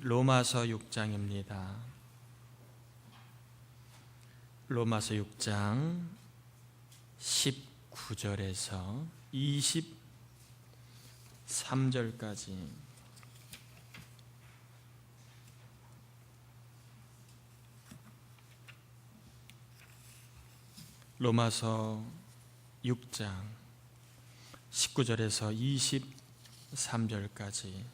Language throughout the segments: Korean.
로마서 6장입니다. 로마서 6장 19절에서 23절까지 로마서 6장 19절에서 23절까지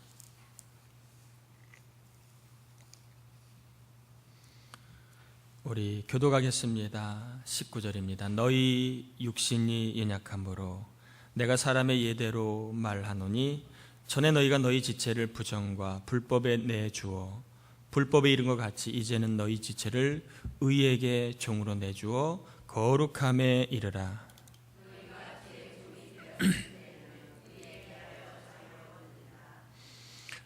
우리 교독하겠습니다. 19절입니다. 너희 육신이 연약함으로 내가 사람의 예대로 말하노니 전에 너희가 너희 지체를 부정과 불법에 내주어 불법에 이른 것 같이 이제는 너희 지체를 의에게 종으로 내주어 거룩함에 이르라.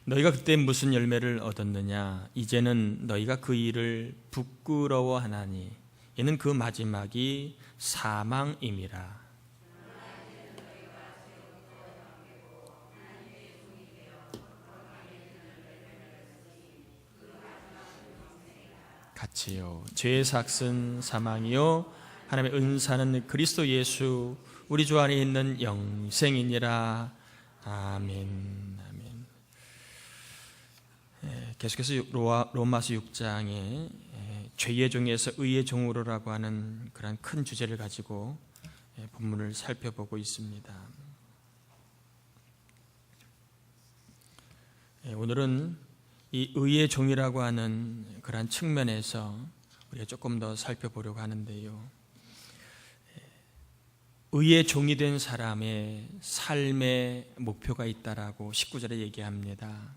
너희가 그때 무슨 열매를 얻었느냐? 이제는 너희가 그 일을 부끄러워하나니 이는 그 마지막이 사망임이라. 같이요. 죄의 삭은 사망이요 하나님의 은사는 그리스도 예수 우리 주 안에 있는 영생이니라. 아멘. 아멘. 계속해서 로마서 6장에 죄의 종에서 의의 종으로라고 하는 그런 큰 주제를 가지고 본문을 살펴보고 있습니다. 오늘은 이 의의 종이라고 하는 그러한 측면에서 우리가 조금 더 살펴보려고 하는데요. 의의 종이 된 사람의 삶의 목표가 있다라고 19절에 얘기합니다.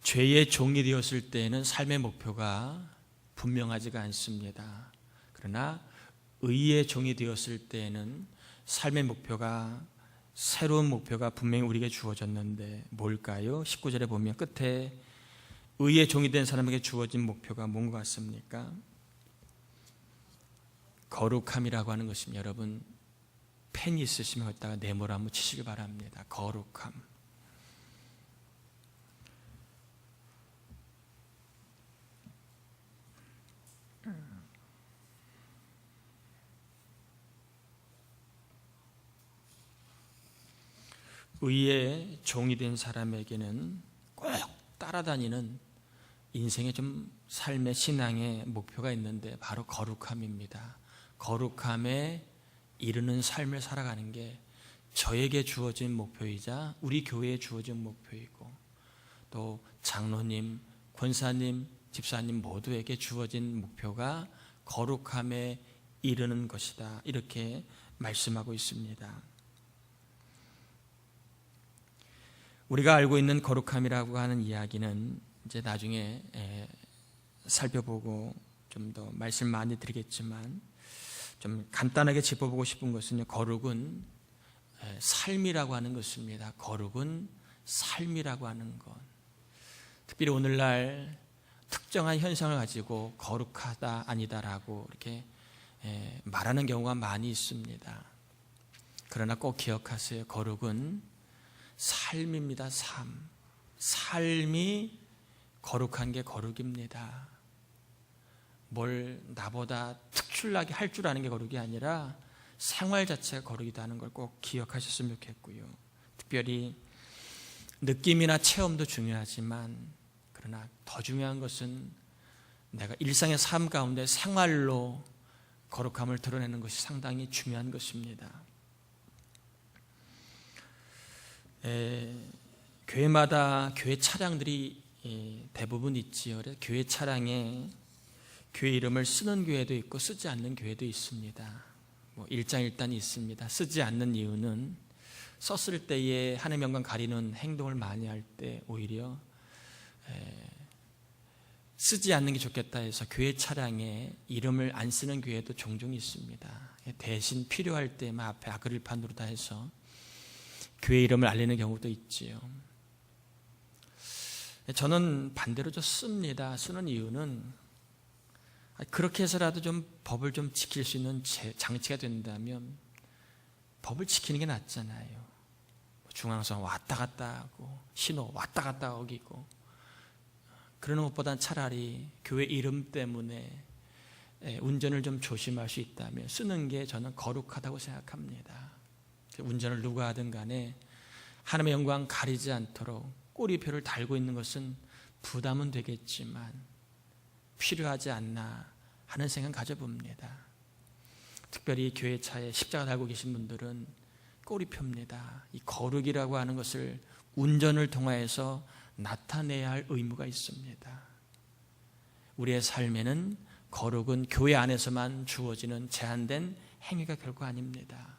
죄의 종이 되었을 때는 삶의 목표가 분명하지가 않습니다. 그러나 의의 종이 되었을 때는 삶의 목표가 새로운 목표가 분명히 우리에게 주어졌는데 뭘까요? 19절에 보면 끝에 의의 종이 된 사람에게 주어진 목표가 뭔 것 같습니까? 거룩함이라고 하는 것입니다. 여러분 펜이 있으시면 거기다가 네모를 한번 치시기 바랍니다. 거룩함. 의의 종이 된 사람에게는 꼭 따라다니는 인생의 좀 삶의 신앙의 목표가 있는데 바로 거룩함입니다. 거룩함에 이르는 삶을 살아가는 게 저에게 주어진 목표이자 우리 교회에 주어진 목표이고 또 장로님, 권사님, 집사님 모두에게 주어진 목표가 거룩함에 이르는 것이다. 이렇게 말씀하고 있습니다. 우리가 알고 있는 거룩함이라고 하는 이야기는 이제 나중에 살펴보고 좀 더 말씀 많이 드리겠지만 좀 간단하게 짚어보고 싶은 것은요. 거룩은 삶이라고 하는 것입니다. 거룩은 삶이라고 하는 것. 특별히 오늘날 특정한 현상을 가지고 거룩하다 아니다라고 이렇게 말하는 경우가 많이 있습니다. 그러나 꼭 기억하세요. 거룩은 삶입니다. 삶이 거룩한 게 거룩입니다. 뭘 나보다 특출나게 할 줄 아는 게 거룩이 아니라 생활 자체가 거룩이다 하는 걸 꼭 기억하셨으면 좋겠고요. 특별히 느낌이나 체험도 중요하지만 그러나 더 중요한 것은 내가 일상의 삶 가운데 생활로 거룩함을 드러내는 것이 상당히 중요한 것입니다. 교회마다 교회 차량들이 대부분 있지요. 그래서 교회 차량에 교회 이름을 쓰는 교회도 있고 쓰지 않는 교회도 있습니다. 일장일단이 있습니다. 쓰지 않는 이유는 썼을 때에 하나님의 영광 가리는 행동을 많이 할 때 오히려 쓰지 않는 게 좋겠다 해서 교회 차량에 이름을 안 쓰는 교회도 종종 있습니다. 대신 필요할 때만 앞에 아크릴판으로 다 해서 교회 이름을 알리는 경우도 있지요. 저는 반대로 좀 씁니다. 쓰는 이유는 그렇게 해서라도 좀 법을 좀 지킬 수 있는 장치가 된다면 법을 지키는 게 낫잖아요. 중앙선 왔다 갔다 하고 신호 왔다 갔다 어기고 그러는 것보단 차라리 교회 이름 때문에 운전을 좀 조심할 수 있다면 쓰는 게 저는 거룩하다고 생각합니다. 운전을 누가 하든 간에 하나님의 영광 가리지 않도록 꼬리표를 달고 있는 것은 부담은 되겠지만 필요하지 않나 하는 생각 가져봅니다. 특별히 교회 차에 십자가 달고 계신 분들은 꼬리표입니다. 이 거룩이라고 하는 것을 운전을 통하여서 나타내야 할 의무가 있습니다. 우리의 삶에는 거룩은 교회 안에서만 주어지는 제한된 행위가 결코 아닙니다.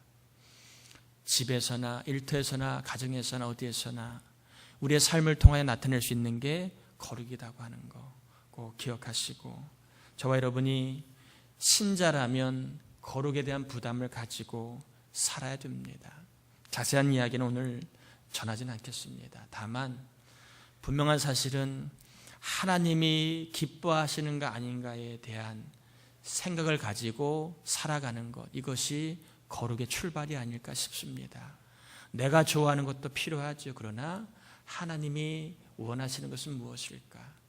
집에서나 일터에서나 가정에서나 어디에서나 우리의 삶을 통하여 나타낼 수 있는 게 거룩이라고 하는 거 꼭 기억하시고, 저와 여러분이 신자라면 거룩에 대한 부담을 가지고 살아야 됩니다. 자세한 이야기는 오늘 전하지는 않겠습니다. 다만 분명한 사실은 하나님이 기뻐하시는가 아닌가에 대한 생각을 가지고 살아가는 것, 이것이 거룩의 출발이 아닐까 싶습니다. 내가 좋아하는 것도 필요하죠. 그러나 하나님이 원하시는 것은 무엇일까?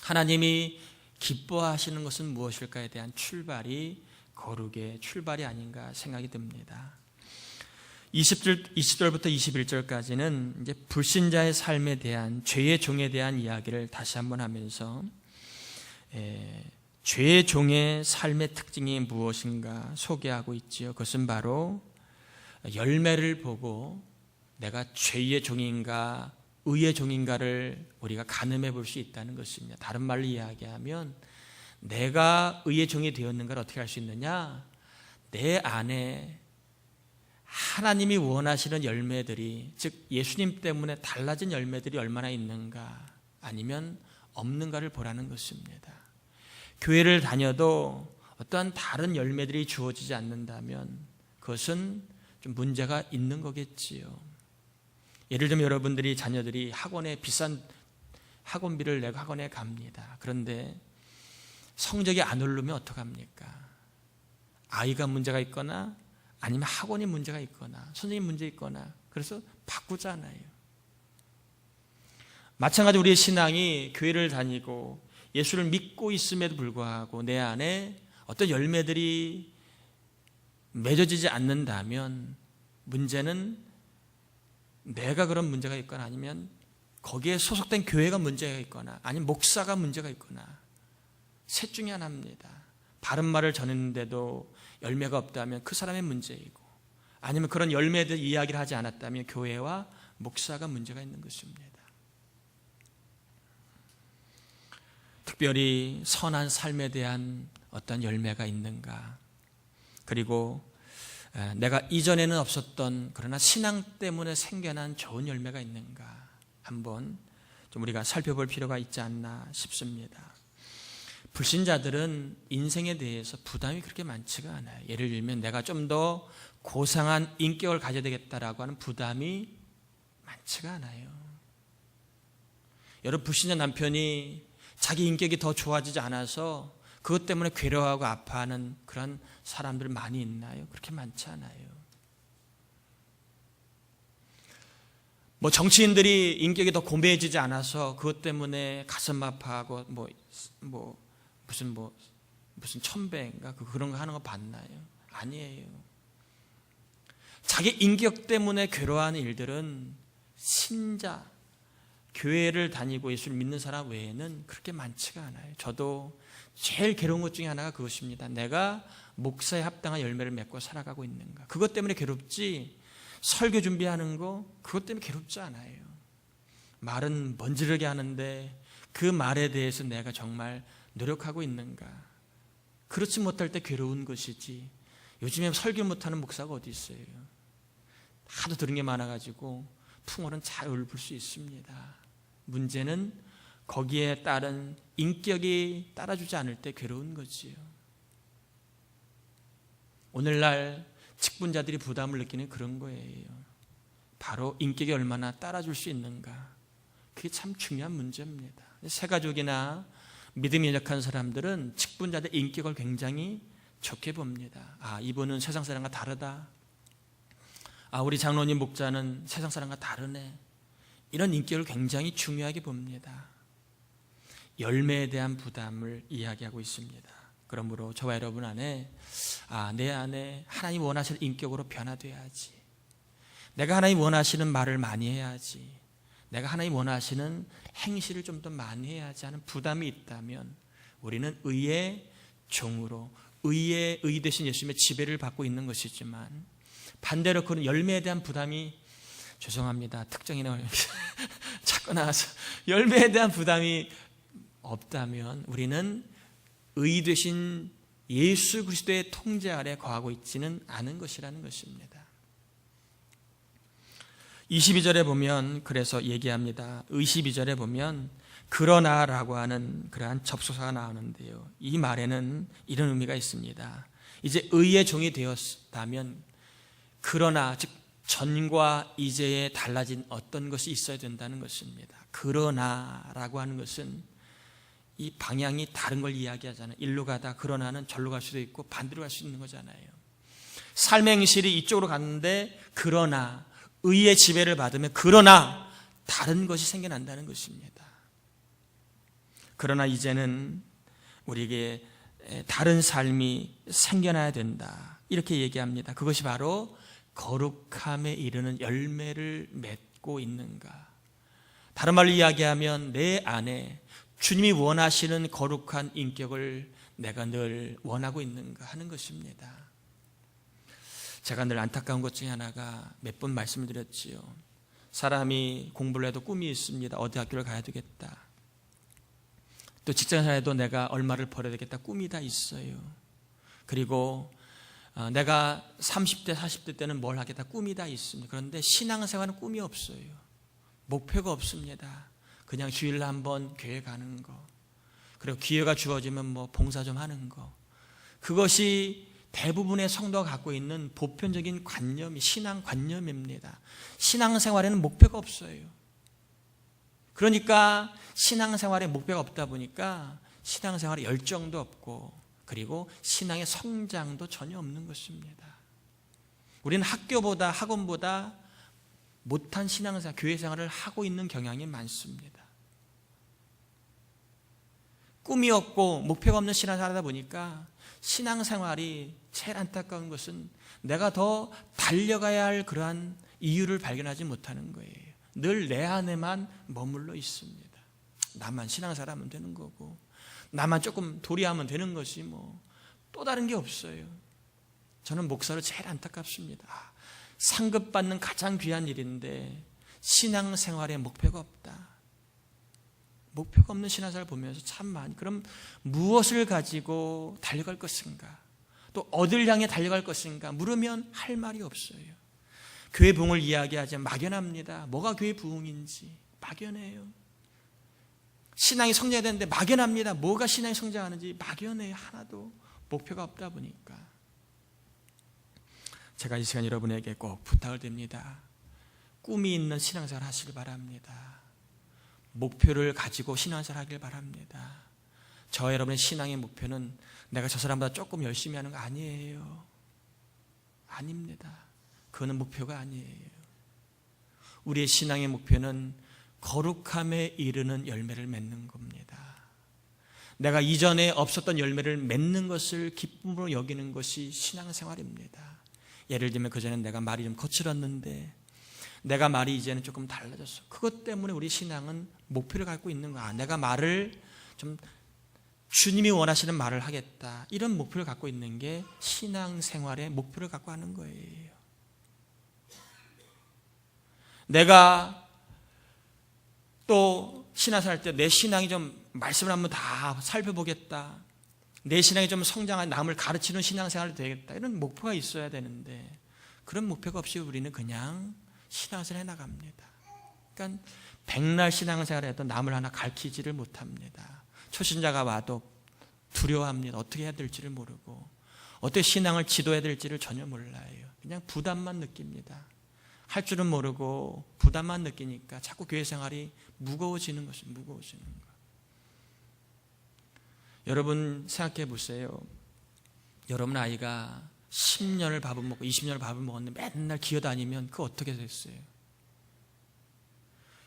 하나님이 기뻐하시는 것은 무엇일까에 대한 출발이 거룩의 출발이 아닌가 생각이 듭니다. 20절부터 21절까지는 이제 불신자의 삶에 대한, 죄의 종에 대한 이야기를 다시 한번 하면서 죄의 종의 삶의 특징이 무엇인가 소개하고 있지요. 그것은 바로 열매를 보고 내가 죄의 종인가 의의 종인가를 우리가 가늠해 볼 수 있다는 것입니다. 다른 말로 이야기하면 내가 의의 종이 되었는가를 어떻게 알 수 있느냐? 내 안에 하나님이 원하시는 열매들이, 즉 예수님 때문에 달라진 열매들이 얼마나 있는가 아니면 없는가를 보라는 것입니다. 교회를 다녀도 어떠한 다른 열매들이 주어지지 않는다면 그것은 좀 문제가 있는 거겠지요. 예를 들면 여러분들이 자녀들이 학원에 비싼 학원비를 내고 학원에 갑니다. 그런데 성적이 안 오르면 어떡합니까? 아이가 문제가 있거나 아니면 학원이 문제가 있거나 선생님 문제 있거나 그래서 바꾸잖아요. 마찬가지로 우리의 신앙이 교회를 다니고 예수를 믿고 있음에도 불구하고 내 안에 어떤 열매들이 맺어지지 않는다면 문제는 내가 그런 문제가 있거나 아니면 거기에 소속된 교회가 문제가 있거나 아니면 목사가 문제가 있거나 셋 중에 하나입니다. 바른 말을 전했는데도 열매가 없다면 그 사람의 문제이고, 아니면 그런 열매들 이야기를 하지 않았다면 교회와 목사가 문제가 있는 것입니다. 특별히 선한 삶에 대한 어떤 열매가 있는가, 그리고 내가 이전에는 없었던 그러나 신앙 때문에 생겨난 좋은 열매가 있는가 한번 좀 우리가 살펴볼 필요가 있지 않나 싶습니다. 불신자들은 인생에 대해서 부담이 그렇게 많지가 않아요. 예를 들면 내가 좀 더 고상한 인격을 가져야 되겠다라고 하는 부담이 많지가 않아요. 여러분, 불신자 남편이 자기 인격이 더 좋아지지 않아서 그것 때문에 괴로워하고 아파하는 그런 사람들 많이 있나요? 그렇게 많지 않아요. 뭐 정치인들이 인격이 더 고매해지지 않아서 그것 때문에 가슴 아파하고 무슨 천배인가 그런 거 하는 거 봤나요? 아니에요. 자기 인격 때문에 괴로워하는 일들은 신자, 교회를 다니고 예수를 믿는 사람 외에는 그렇게 많지가 않아요. 저도 제일 괴로운 것 중에 하나가 그것입니다. 내가 목사에 합당한 열매를 맺고 살아가고 있는가. 그것 때문에 괴롭지, 설교 준비하는 거 그것 때문에 괴롭지 않아요. 말은 번지르게 하는데 그 말에 대해서 내가 정말 노력하고 있는가. 그렇지 못할 때 괴로운 것이지, 요즘에 설교 못하는 목사가 어디 있어요. 하도 들은 게 많아가지고 풍어는 잘 읊을 수 있습니다. 문제는 거기에 따른 인격이 따라주지 않을 때 괴로운 거지요. 오늘날 직분자들이 부담을 느끼는 그런 거예요. 바로 인격이 얼마나 따라줄 수 있는가. 그게 참 중요한 문제입니다. 새가족이나 믿음이 약한 사람들은 직분자들 인격을 굉장히 좋게 봅니다. 아, 이분은 세상 사람과 다르다. 아, 우리 장로님 목자는 세상 사람과 다르네. 이런 인격을 굉장히 중요하게 봅니다. 열매에 대한 부담을 이야기하고 있습니다. 그러므로 저와 여러분 안에 내 안에 하나님 원하시는 인격으로 변화돼야지, 내가 하나님 원하시는 말을 많이 해야지, 내가 하나님 원하시는 행실을 좀 더 많이 해야지 하는 부담이 있다면 우리는 의의 종으로 의 대신 예수님의 지배를 받고 있는 것이지만, 반대로 그런 열매에 대한 부담이, 죄송합니다, 특정인을 자꾸 나와서 열매에 대한 부담이 없다면 우리는 의 되신 예수 그리스도의 통제 아래 거하고 있지는 않은 것이라는 것입니다. 22절에 보면 그래서 얘기합니다. 22절에 보면 그러나라고 하는 그러한 접속사가 나오는데요, 이 말에는 이런 의미가 있습니다. 이제 의의 종이 되었다면 그러나, 즉 전과 이제에 달라진 어떤 것이 있어야 된다는 것입니다. 그러나라고 하는 것은 이 방향이 다른 걸 이야기하잖아요. 일로 가다 그러나는 절로 갈 수도 있고 반대로 갈 수 있는 거잖아요. 삶의 행실이 이쪽으로 갔는데 그러나 의의 지배를 받으면 그러나 다른 것이 생겨난다는 것입니다. 그러나 이제는 우리에게 다른 삶이 생겨나야 된다, 이렇게 얘기합니다. 그것이 바로 거룩함에 이르는 열매를 맺고 있는가. 다른 말로 이야기하면 내 안에 주님이 원하시는 거룩한 인격을 내가 늘 원하고 있는가 하는 것입니다. 제가 늘 안타까운 것 중에 하나가, 몇 번 말씀을 드렸지요. 사람이 공부를 해도 꿈이 있습니다. 어디 학교를 가야 되겠다, 또 직장생활에도 내가 얼마를 벌어야 되겠다, 꿈이 다 있어요. 그리고 내가 30대 40대 때는 뭘 하겠다, 꿈이 다 있습니다. 그런데 신앙생활은 꿈이 없어요. 목표가 없습니다. 그냥 주일날 한번 교회 가는 거, 그리고 기회가 주어지면 뭐 봉사 좀 하는 거, 그것이 대부분의 성도가 갖고 있는 보편적인 관념이 신앙관념입니다. 신앙생활에는 목표가 없어요. 그러니까 신앙생활에 목표가 없다 보니까 신앙생활에 열정도 없고, 그리고 신앙의 성장도 전혀 없는 것입니다. 우리는 학교보다 학원보다 못한 신앙생활, 교회생활을 하고 있는 경향이 많습니다. 꿈이 없고 목표가 없는 신앙생활을 하다 보니까 신앙생활이 제일 안타까운 것은 내가 더 달려가야 할 그러한 이유를 발견하지 못하는 거예요. 늘 내 안에만 머물러 있습니다. 나만 신앙생활하면 되는 거고, 나만 조금 도리하면 되는 것이 뭐 또 다른 게 없어요. 저는 목사로 제일 안타깝습니다. 상급받는 가장 귀한 일인데 신앙생활에 목표가 없다. 목표가 없는 신앙생활을 보면서 참 많이, 그럼 무엇을 가지고 달려갈 것인가, 또 어딜 향해 달려갈 것인가 물으면 할 말이 없어요. 교회 부흥을 이야기하자면 막연합니다. 뭐가 교회 부흥인지 막연해요. 신앙이 성장해야 되는데 막연합니다. 뭐가 신앙이 성장하는지 막연해요. 하나도 목표가 없다 보니까. 제가 이 시간 여러분에게 꼭 부탁을 드립니다. 꿈이 있는 신앙생활 하시길 바랍니다. 목표를 가지고 신앙생활 하길 바랍니다. 저와 여러분의 신앙의 목표는 내가 저 사람보다 조금 열심히 하는 거 아니에요. 아닙니다. 그거는 목표가 아니에요. 우리의 신앙의 목표는 거룩함에 이르는 열매를 맺는 겁니다. 내가 이전에 없었던 열매를 맺는 것을 기쁨으로 여기는 것이 신앙생활입니다. 예를 들면 그전엔 내가 말이 좀 거칠었는데 내가 말이 이제는 조금 달라졌어. 그것 때문에 우리 신앙은 목표를 갖고 있는 거야. 내가 말을 좀 주님이 원하시는 말을 하겠다, 이런 목표를 갖고 있는 게 신앙생활의 목표를 갖고 하는 거예요. 내가 또 신앙생활 할 때 내 신앙이 좀 말씀을 한번 다 살펴보겠다, 내 신앙이 좀 성장한 남을 가르치는 신앙생활이 되겠다, 이런 목표가 있어야 되는데 그런 목표가 없이 우리는 그냥 신앙생활 해나갑니다. 그러니까 백날 신앙생활을 해도 남을 하나 가르치지를 못합니다. 초신자가 와도 두려워합니다. 어떻게 해야 될지를 모르고, 어떻게 신앙을 지도해야 될지를 전혀 몰라요. 그냥 부담만 느낍니다. 할 줄은 모르고 부담만 느끼니까 자꾸 교회 생활이 무거워지는 것입니다. 무거워지는 것. 여러분 생각해 보세요. 여러분 아이가 10년을 밥을 먹고 20년을 밥을 먹었는데 맨날 기어다니면 그거 어떻게 됐어요?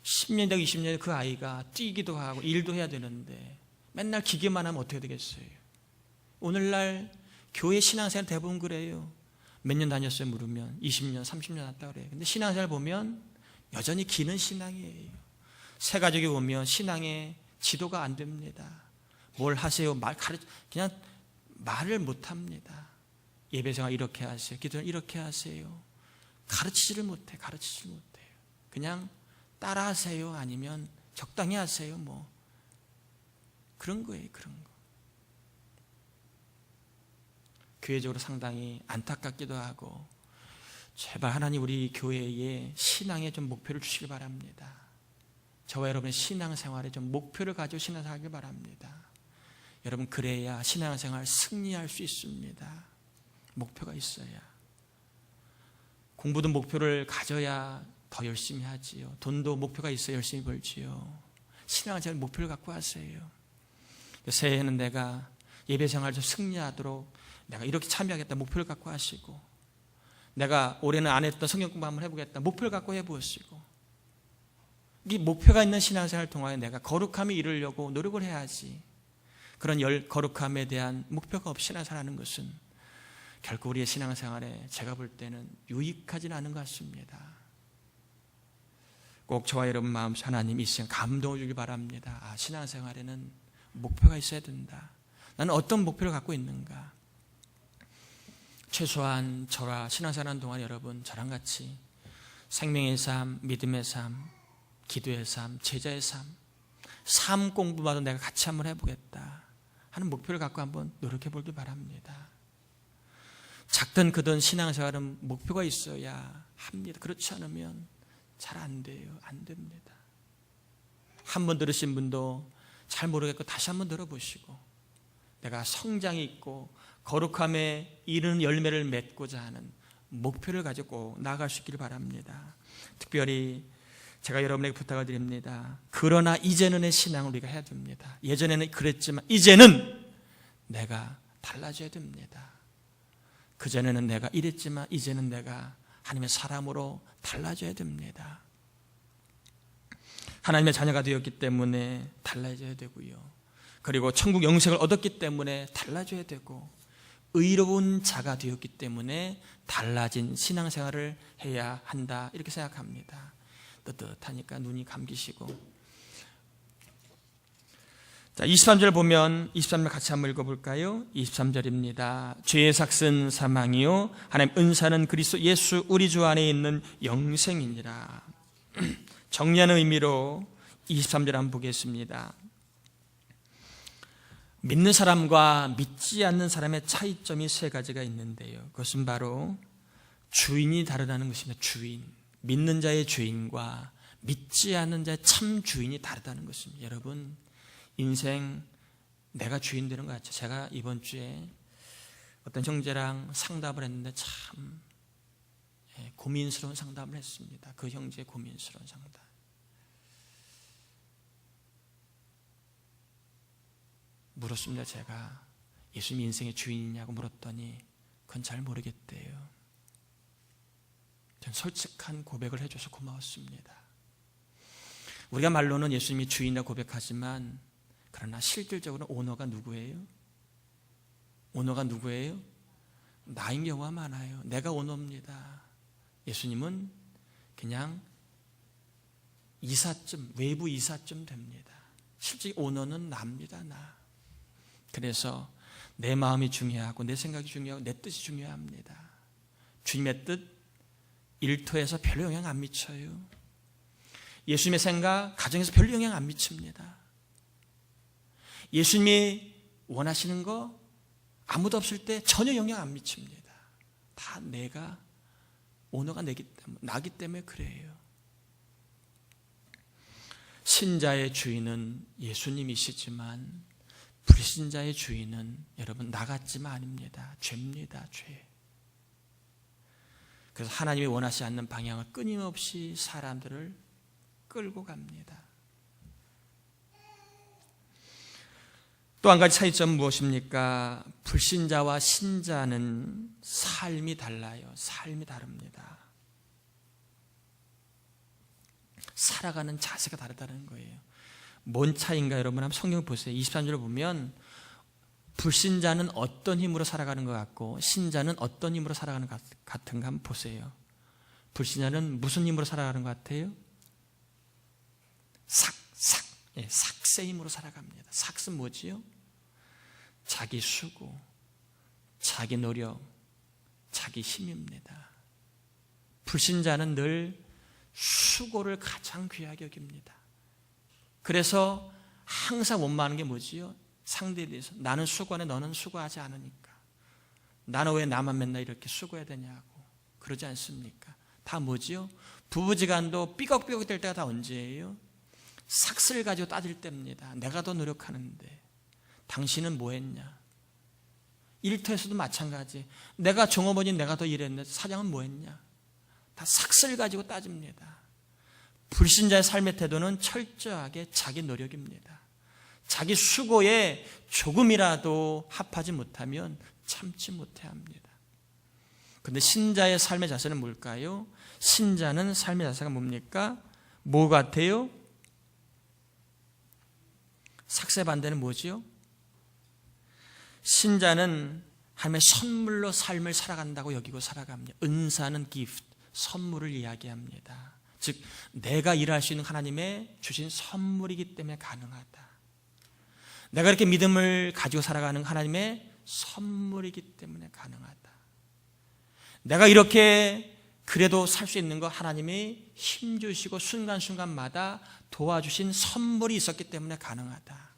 10년 되고 20년 그 아이가 뛰기도 하고 일도 해야 되는데 맨날 기계만 하면 어떻게 되겠어요? 오늘날 교회 신앙생활 대부분 그래요. 몇 년 다녔어요 물으면 20년 30년 왔다 그래요. 근데 신앙생활 보면 여전히 기는 신앙이에요. 새 가족이 오면 신앙의 지도가 안 됩니다. 뭘 하세요? 그냥 말을 못 합니다. 예배생활 이렇게 하세요. 기도는 이렇게 하세요. 가르치지를 못해요. 그냥 따라 하세요. 아니면 적당히 하세요. 뭐 그런 거예요. 그런 거. 교회적으로 상당히 안타깝기도 하고, 제발 하나님 우리 교회에 신앙에 좀 목표를 주시기 바랍니다. 저와 여러분의 신앙생활에 좀 목표를 가지고 신앙생활하길 바랍니다. 여러분, 그래야 신앙생활 승리할 수 있습니다. 목표가 있어야. 공부도 목표를 가져야 더 열심히 하지요. 돈도 목표가 있어야 열심히 벌지요. 신앙생활 목표를 갖고 하세요. 새해에는 내가 예배생활 좀 승리하도록 내가 이렇게 참여하겠다 목표를 갖고 하시고, 내가 올해는 안 했던 성경 공부 한번 해보겠다 목표를 갖고 해보시고, 이 목표가 있는 신앙생활을 통하여 내가 거룩함을 이루려고 노력을 해야지, 그런 거룩함에 대한 목표가 없이 신앙생활하는 것은 결코 우리의 신앙생활에 제가 볼 때는 유익하지는 않은 것 같습니다. 꼭 저와 여러분 마음속 하나님 이 시간 감동을 주길 바랍니다. 신앙생활에는 목표가 있어야 된다. 나는 어떤 목표를 갖고 있는가? 최소한 저와 신앙생활하는 동안 여러분 저랑 같이 생명의 삶, 믿음의 삶, 기도의 삶, 제자의 삶 공부마도 내가 같이 한번 해보겠다 하는 목표를 갖고 한번 노력해 보길 바랍니다. 작든 크든 신앙생활은 목표가 있어야 합니다. 그렇지 않으면 잘 안 돼요. 안 됩니다. 한 번 들으신 분도 잘 모르겠고 다시 한번 들어보시고, 내가 성장이 있고 거룩함에 이르는 열매를 맺고자 하는 목표를 가지고 나아갈 수 있기를 바랍니다. 특별히 제가 여러분에게 부탁을 드립니다. 그러나 이제는의 신앙을 우리가 해야 됩니다. 예전에는 그랬지만 이제는 내가 달라져야 됩니다. 그전에는 내가 이랬지만 이제는 내가 하나님의 사람으로 달라져야 됩니다. 하나님의 자녀가 되었기 때문에 달라져야 되고요. 그리고 천국 영생을 얻었기 때문에 달라져야 되고, 의로운 자가 되었기 때문에 달라진 신앙생활을 해야 한다, 이렇게 생각합니다. 뜨뜻하니까 눈이 감기시고. 자, 23절 보면 23절 같이 한번 읽어볼까요? 23절입니다. 죄의 삭은 사망이요 하나님 은사는 그리스도 예수 우리 주 안에 있는 영생이니라. 정리하는 의미로 23절 한번 보겠습니다. 믿는 사람과 믿지 않는 사람의 차이점이 세 가지가 있는데요, 그것은 바로 주인이 다르다는 것입니다. 주인, 믿는 자의 주인과 믿지 않는 자의 참 주인이 다르다는 것입니다. 여러분, 인생 내가 주인 되는 것 같죠. 제가 이번 주에 어떤 형제랑 상담을 했는데 참 고민스러운 상담을 했습니다. 그 형제의 고민스러운 상담. 물었습니다. 제가 예수님 인생의 주인이냐고 물었더니 그건 잘 모르겠대요. 전 솔직한 고백을 해줘서 고마웠습니다. 우리가 말로는 예수님이 주인이라고 고백하지만, 그러나 실질적으로 오너가 누구예요? 오너가 누구예요? 나인 경우가 많아요. 내가 오너입니다. 예수님은 그냥 이삿짐, 외부 이삿짐 됩니다. 실제 오너는 나입니다. 나. 그래서 내 마음이 중요하고 내 생각이 중요하고 내 뜻이 중요합니다. 주님의 뜻 일터에서 별로 영향 안 미쳐요. 예수님의 생각 가정에서 별로 영향 안 미칩니다. 예수님이 원하시는 거 아무도 없을 때 전혀 영향 안 미칩니다. 다 내가 오너가 나기 때문에 그래요. 신자의 주인은 예수님이시지만 불신자의 주인은 여러분 나 같지만 아닙니다. 죄입니다. 죄. 그래서 하나님이 원하지 않는 방향을 끊임없이 사람들을 끌고 갑니다. 또 한 가지 차이점은 무엇입니까? 불신자와 신자는 삶이 달라요. 삶이 다릅니다. 살아가는 자세가 다르다는 거예요. 뭔 차이인가 여러분? 한번 성경 보세요. 23절을 보면 불신자는 어떤 힘으로 살아가는 것 같고 신자는 어떤 힘으로 살아가는 것 같은가 한번 보세요. 불신자는 무슨 힘으로 살아가는 것 같아요? 삭새 힘으로 살아갑니다. 삭은 뭐지요? 자기 수고, 자기 노력, 자기 힘입니다. 불신자는 늘 수고를 가장 귀하게 여깁니다. 그래서 항상 원망하는 게 뭐지요? 상대에 대해서 나는 수고하네 너는 수고하지 않으니까 나는 왜 나만 맨날 이렇게 수고해야 되냐고 그러지 않습니까? 다 뭐지요? 부부지간도 삐걱삐걱 될 때가 다 언제예요? 삭슬 가지고 따질 때입니다. 내가 더 노력하는데 당신은 뭐 했냐? 일터에서도 마찬가지. 내가 종업원인 내가 더 일했는데 사장은 뭐 했냐? 다 삭슬 가지고 따집니다. 불신자의 삶의 태도는 철저하게 자기 노력입니다. 자기 수고에 조금이라도 합하지 못하면 참지 못해 합니다. 그런데 신자의 삶의 자세는 뭘까요? 신자는 삶의 자세가 뭡니까? 뭐 같아요? 삭새 반대는 뭐지요? 신자는 하나님의 선물로 삶을 살아간다고 여기고 살아갑니다. 은사는 gift, 선물을 이야기합니다. 즉 내가 일할 수 있는 하나님의 주신 선물이기 때문에 가능하다. 내가 이렇게 믿음을 가지고 살아가는 하나님의 선물이기 때문에 가능하다. 내가 이렇게 그래도 살 수 있는 거 하나님이 힘주시고 순간순간마다 도와주신 선물이 있었기 때문에 가능하다.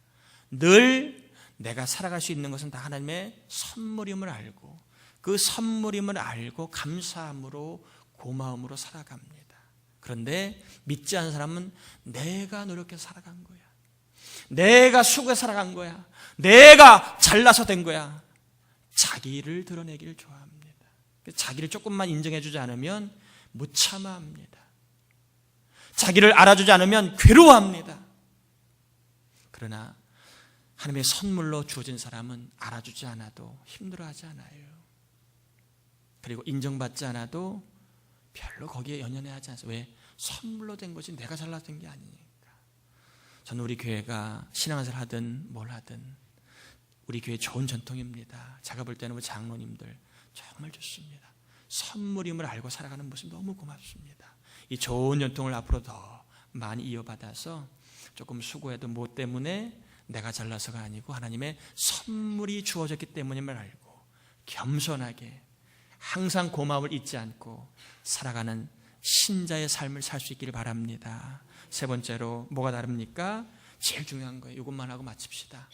늘 내가 살아갈 수 있는 것은 다 하나님의 선물임을 알고 그 선물임을 알고 감사함으로 고마움으로 살아갑니다. 그런데 믿지 않는 사람은 내가 노력해서 살아간 거야. 내가 수고해서 살아간 거야. 내가 잘나서 된 거야. 자기를 드러내기를 좋아합니다. 자기를 조금만 인정해주지 않으면 못 참아합니다. 자기를 알아주지 않으면 괴로워합니다. 그러나 하나님의 선물로 주어진 사람은 알아주지 않아도 힘들어하지 않아요. 그리고 인정받지 않아도 별로 거기에 연연해하지 않아요. 왜? 선물로 된 것이 내가 잘나서 된 게 아니니까. 저는 우리 교회가 신앙생활 하든 뭘 하든 우리 교회 좋은 전통입니다. 제가 볼 때는 우리 장로님들 정말 좋습니다. 선물임을 알고 살아가는 모습 너무 고맙습니다. 이 좋은 전통을 앞으로 더 많이 이어받아서 조금 수고해도 뭐 때문에 내가 잘나서가 아니고 하나님의 선물이 주어졌기 때문임을 알고 겸손하게 항상 고마움을 잊지 않고 살아가는 신자의 삶을 살 수 있기를 바랍니다. 세 번째로 뭐가 다릅니까? 제일 중요한 거예요. 이것만 하고 마칩시다.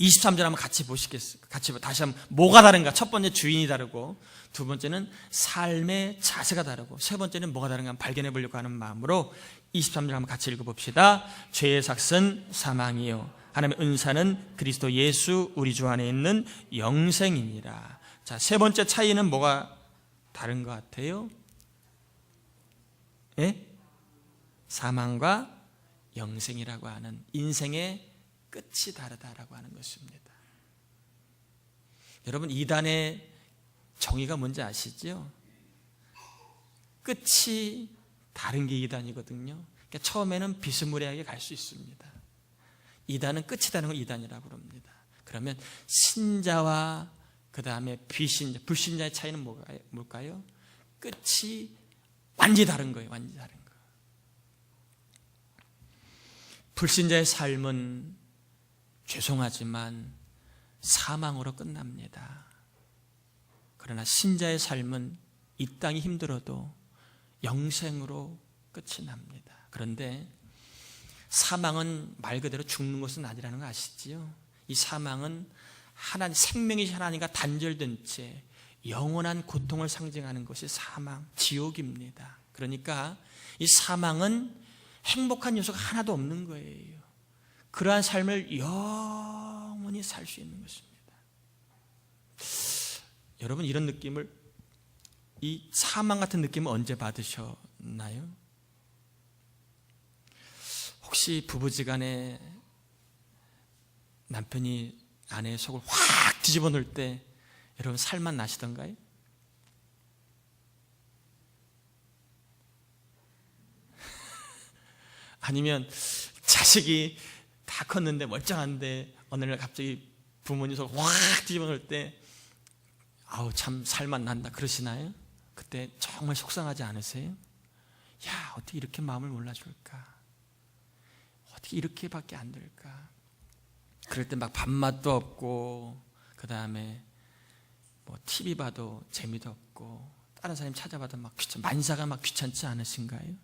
23절 한번 같이 보시겠어요? 다시 한번 뭐가 다른가? 첫 번째 주인이 다르고 두 번째는 삶의 자세가 다르고 세 번째는 뭐가 다른가 한번 발견해 보려고 하는 마음으로 23절 한번 같이 읽어봅시다. 죄의 삭은 사망이요 하나님의 은사는 그리스도 예수 우리 주 안에 있는 영생이니라. 자, 세 번째 차이는 뭐가 다른 것 같아요? 예? 사망과 영생이라고 하는 인생의 끝이 다르다라고 하는 것입니다. 여러분 이단의 정의가 뭔지 아시죠? 끝이 다른 게 이단이거든요. 그러니까 처음에는 비스무리하게 갈 수 있습니다. 이단은 끝이 다른 걸 이단이라고 합니다. 그러면 신자와 그 다음에 비신자, 불신자의 차이는 뭘까요? 끝이 완전히 다른 거예요. 완전히 다른 거. 불신자의 삶은 죄송하지만 사망으로 끝납니다. 그러나 신자의 삶은 이 땅이 힘들어도 영생으로 끝이 납니다. 그런데 사망은 말 그대로 죽는 것은 아니라는 거 아시지요? 이 사망은 하나님, 생명이 하나님과 단절된 채 영원한 고통을 상징하는 것이 사망, 지옥입니다. 그러니까 이 사망은 행복한 요소가 하나도 없는 거예요. 그러한 삶을 영원히 살 수 있는 것입니다. 여러분 이런 느낌을, 이 사망 같은 느낌을 언제 받으셨나요? 혹시 부부지간에 남편이 아내의 속을 확 뒤집어 놓을 때 여러분 살만 나시던가요? 아니면 자식이 다 컸는데 멀쩡한데 어느 날 갑자기 부모님 속 확 뒤집어 놓을 때 아우 참 살만 난다 그러시나요? 그때 정말 속상하지 않으세요? 야, 어떻게 이렇게 마음을 몰라줄까? 어떻게 이렇게밖에 안 될까? 그럴 때 막 밥맛도 없고, 그 다음에 뭐 TV 봐도 재미도 없고, 다른 사람 찾아봐도 막 만사가 막 귀찮지 않으신가요?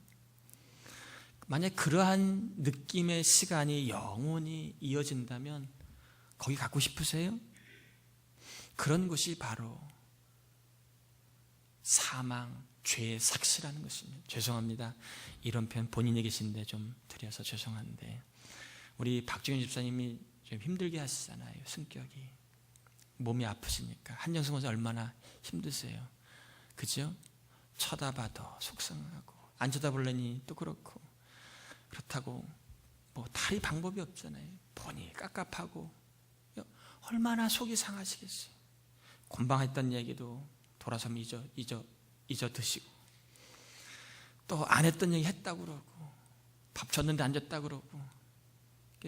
만약 그러한 느낌의 시간이 영원히 이어진다면 거기 갖고 싶으세요? 그런 것이 바로 사망, 죄의 삭시라는 것입니다. 죄송합니다. 이런 표현 본인이 계신데 좀 드려서 죄송한데, 우리 박지훈 집사님이 좀 힘들게 하시잖아요. 성격이 몸이 아프시니까. 한정승 원사 얼마나 힘드세요, 그죠? 쳐다봐도 속상하고, 안 쳐다보려니 또 그렇고, 그렇다고 뭐 다리 방법이 없잖아요. 보니 깝깝하고 얼마나 속이 상하시겠어요. 곤방 했던 얘기도 돌아서면 잊어 드시고, 또 안 했던 얘기 했다고 그러고, 밥 줬는데 안 줬다고 그러고,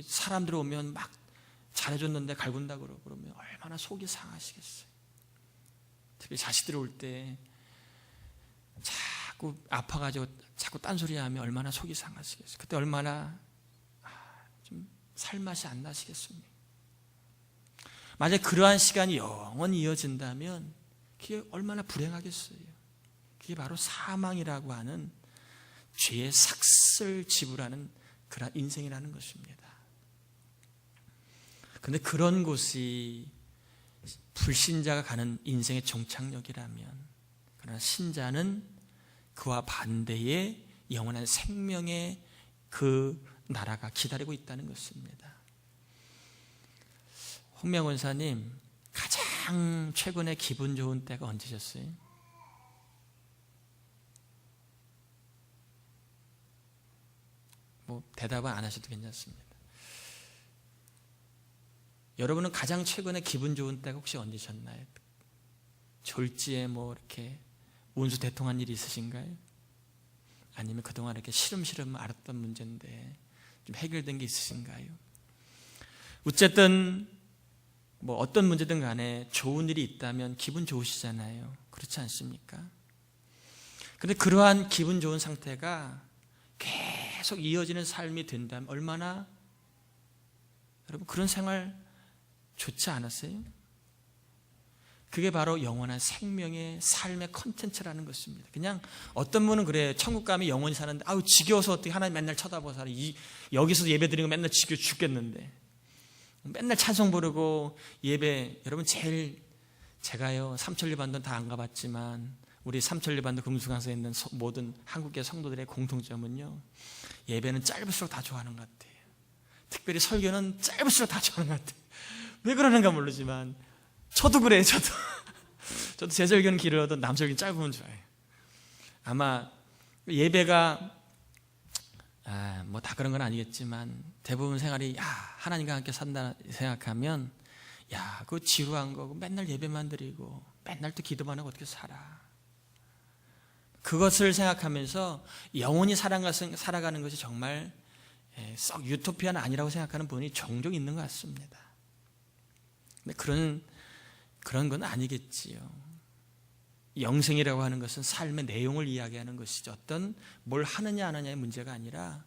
사람들 오면 막 잘해줬는데 갈군다 그러고, 그러면 얼마나 속이 상하시겠어요. 특히 자식들 올 때 자꾸 아파가지고 자꾸 딴소리 하면 얼마나 속이 상하시겠어요. 그때 얼마나 좀 살맛이 안 나시겠습니까? 만약 그러한 시간이 영원히 이어진다면 그게 얼마나 불행하겠어요. 그게 바로 사망이라고 하는 죄의 삭슬 지불하는 그런 인생이라는 것입니다. 그런데 그런 곳이 불신자가 가는 인생의 종착역이라면, 그러나 신자는 그와 반대의 영원한 생명의 그 나라가 기다리고 있다는 것입니다. 홍명 원사님, 가장 최근에 기분 좋은 때가 언제셨어요? 뭐 대답은 안 하셔도 괜찮습니다. 여러분은 가장 최근에 기분 좋은 때가 혹시 언제셨나요? 졸지에 뭐 이렇게 운수 대통한 일이 있으신가요? 아니면 그동안 이렇게 시름시름 앓았던 문제인데 좀 해결된 게 있으신가요? 어쨌든 뭐 어떤 문제든 간에 좋은 일이 있다면 기분 좋으시잖아요. 그렇지 않습니까? 그런데 그러한 기분 좋은 상태가 계속 이어지는 삶이 된다면 얼마나, 여러분 그런 생활 좋지 않으세요? 그게 바로 영원한 생명의 삶의 컨텐츠라는 것입니다. 그냥 어떤 분은 그래요. 천국 가면 영원히 사는데 아우 지겨워서 어떻게 하나님 맨날 쳐다보고 살아. 여기서 예배 드리는 거 맨날 지겨 죽겠는데, 맨날 찬송 부르고 예배. 여러분 제가요 삼천리반도 다 안 가봤지만 우리 삼천리반도 금수강사에 있는 모든 한국계 성도들의 공통점은요, 예배는 짧을수록 다 좋아하는 것 같아요. 특별히 설교는 짧을수록 다 좋아하는 것 같아요. 왜 그러는가 모르지만 저도 그래요. 저도 제 설교는 길어도 남 설교는 짧으면 좋아해요. 아마 예배가 뭐 다 그런 건 아니겠지만 대부분 생활이 하나님과 함께 산다 생각하면 그거 지루한 거고 맨날 예배만 드리고 맨날 또 기도만 하고 어떻게 살아. 그것을 생각하면서 영원히 살아가는 것이 정말 썩 유토피아는 아니라고 생각하는 분이 종종 있는 것 같습니다. 근데 그런 건 아니겠지요. 영생이라고 하는 것은 삶의 내용을 이야기하는 것이죠. 뭘 하느냐 안 하느냐의 문제가 아니라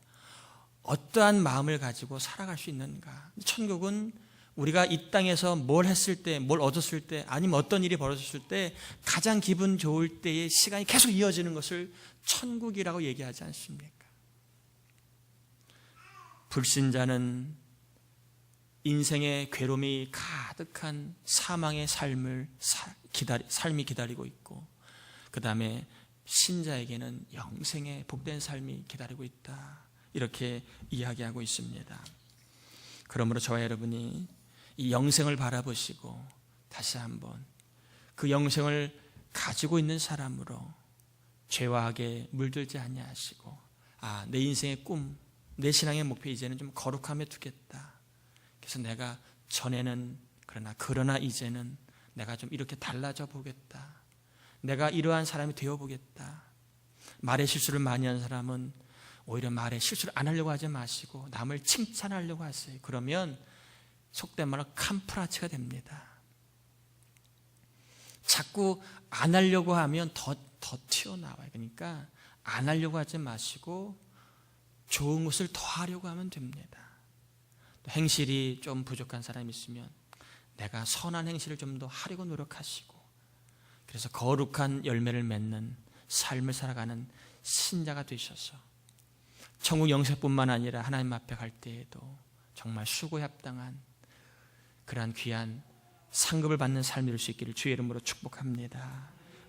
어떠한 마음을 가지고 살아갈 수 있는가. 천국은 우리가 이 땅에서 뭘 했을 때, 뭘 얻었을 때, 아니면 어떤 일이 벌어졌을 때 가장 기분 좋을 때의 시간이 계속 이어지는 것을 천국이라고 얘기하지 않습니까? 불신자는 인생의 괴로움이 가득한 사망의 삶이 기다리고 있고, 그 다음에 신자에게는 영생의 복된 삶이 기다리고 있다, 이렇게 이야기하고 있습니다. 그러므로 저와 여러분이 이 영생을 바라보시고 다시 한번 그 영생을 가지고 있는 사람으로 죄와 악에 물들지 아니하시고, 내 인생의 꿈, 내 신앙의 목표 이제는 좀 거룩함에 두겠다. 그래서 내가 전에는 그러나 이제는 내가 좀 이렇게 달라져 보겠다. 내가 이러한 사람이 되어 보겠다. 말의 실수를 많이 한 사람은 오히려 말에 실수를 안 하려고 하지 마시고 남을 칭찬하려고 하세요. 그러면 속된 말로 캄프라치가 됩니다. 자꾸 안 하려고 하면 더 튀어나와요. 그러니까 안 하려고 하지 마시고 좋은 것을 더 하려고 하면 됩니다. 또 행실이 좀 부족한 사람이 있으면 내가 선한 행실을 좀 더 하려고 노력하시고, 그래서 거룩한 열매를 맺는 삶을 살아가는 신자가 되셔서 천국 영생뿐만 아니라 하나님 앞에 갈 때에도 정말 수고에 합당한 그러한 귀한 상급을 받는 삶이 될 수 있기를 주의 이름으로 축복합니다.